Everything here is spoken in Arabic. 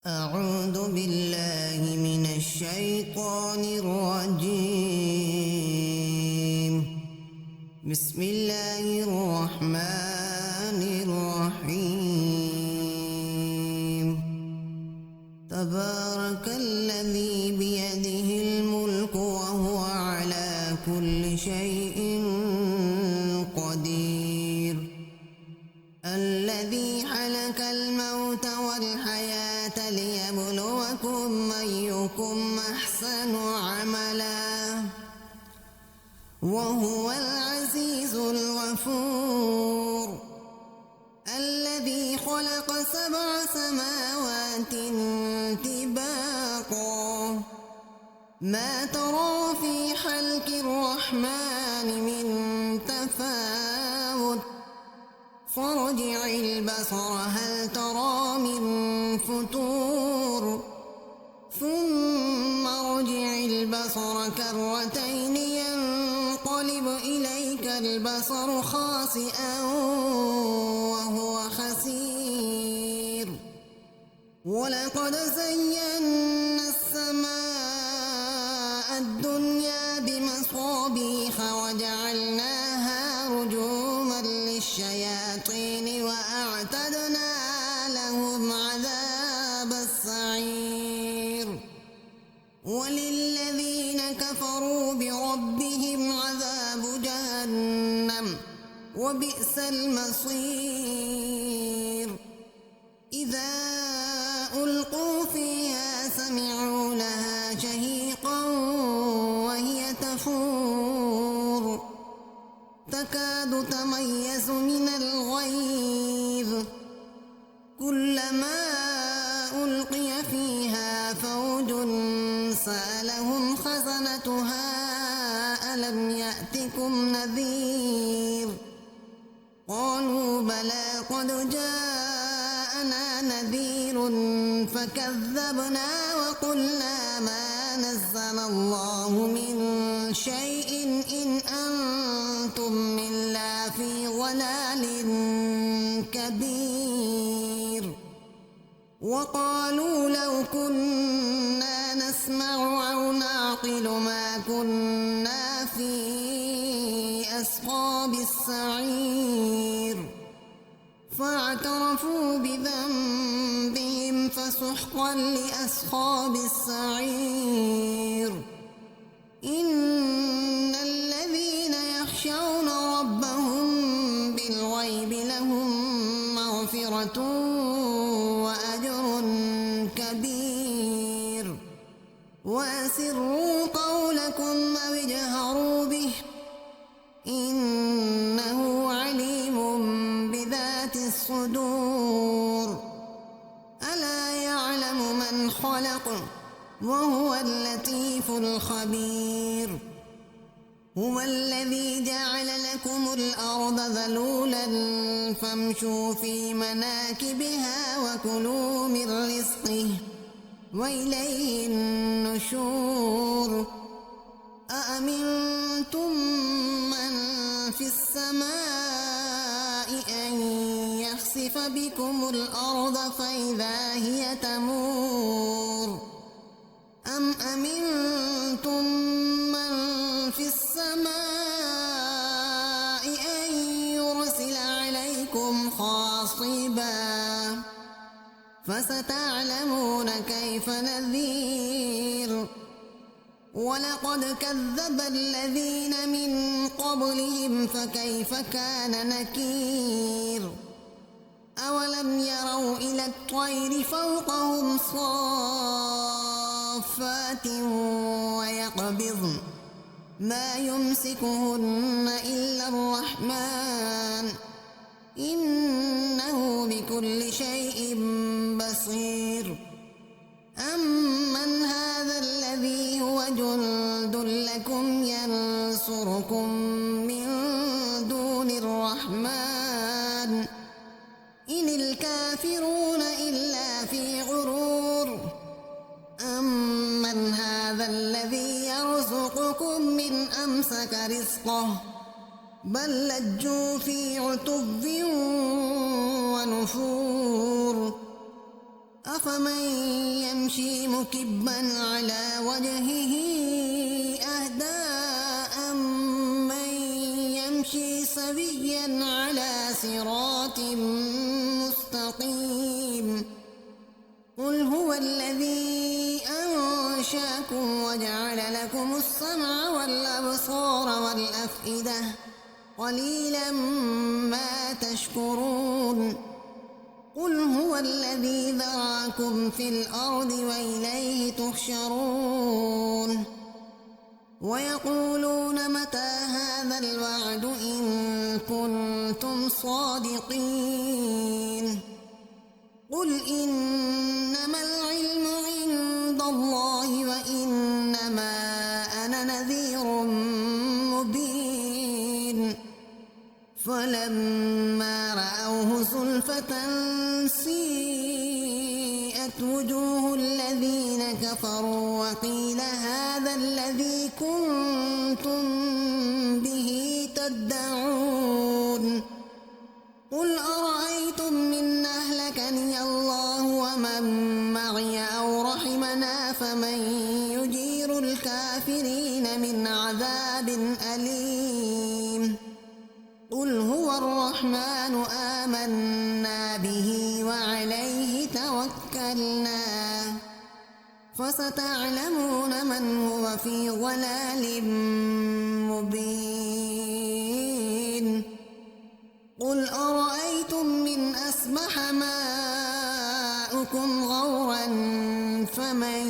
أعوذ بالله من الشيطان الرجيم. بسم الله الرحمن الرحيم. تبارك الذي بيده الملك وهو على كل شيء قدير. الذي خلق الموت والحياة ليبلوكم أيكم أحسن عملا وهو العزيز الغفور. الذي خلق 7 سماوات طباقا ما ترى في خلق الرحمن من تفاوت فارجع البصر هل ترى من فتور ثم ارجع البصر كرتين ينقلب إليك البصر خاسئا وهو حسير. ولقد زينا السماء الدنيا بمصابيح وجعلناها رجوما للشياطين وأعتدنا لهم عذاب السعير. وللذين كفروا بربهم عذاب جهنم وبئس المصير. إذا ألقوا فيها سمعوا لها شهيقا وهي تفور تكاد تميز من الغيظ كلما ألقي فيها فوج سألهم خزنتها ألم يأتكم نذير قالوا بلى قد جاءنا نذير فكذبنا وقلنا ما نزل الله من شيء إن أنتم إلا في ضلال كبير. وقالوا لو كنا نسمع أو نعقل ما كنا في أصحاب السعير فاعترفوا بذنبهم فسحقا لأصحاب السعير. إن الذين يخشون ربهم بالغيب لهم مغفرة وأجر كبير. وأسروا قولكم أو اجهروا به إنه عليم بذات الصدور. ألا يعلم من خلق وهو اللطيف الخبير. هو الذي جعل لكم الأرض ذلولا فامشوا في مناكبها وكلوا من رزقه وإليه النشور. أأمنتم من في السماء أن يخسف بكم الأرض فإذا هي تمور أم أمنتم من في السماء أن يرسل عليكم حاصبا فستعلمون كيف نذير. ولقد كذب الذين من قبلهم فكيف كان نكير. أولم يروا إلى الطير فوقهم صافات ويقبضن ما يمسكهن إلا الرحمن إنه بكل شيء بصير. أمن هذا الذي هو جند لكم ينصركم من دون الرحمن إن الكافرون إلا في غرور. أمن هذا الذي يرزقكم من أمسك رزقه بل لجوا في عتب ونفور. أفمن يمشي مكبا على وجهه أهدى أمن يمشي سويا على صراط مستقيم قل هو الذي أنشأكم وجعل لكم السمع والأبصار والأفئدة قليلا ما تشكرون قل هو الذي ذرأكم في الأرض وإليه تحشرون ويقولون متى هذا الوعد إن كنتم صادقين قل إنما العلم عند الله وإنما أنا نذير مبين فلما رأوه زلفة سيئت وجوه الذين كفروا وقيل هذا الذي كنتم به تدعون قل أرأيتم إن أهلكني الله ومن معي أو رحمنا فمن يجير الكافرين من عذاب أليم قل هو الرحمن آمنا به وعليه توكلنا فستعلمون من هو في ضلال مبين قل أرأيتم من أصبح ماؤكم غورا فمن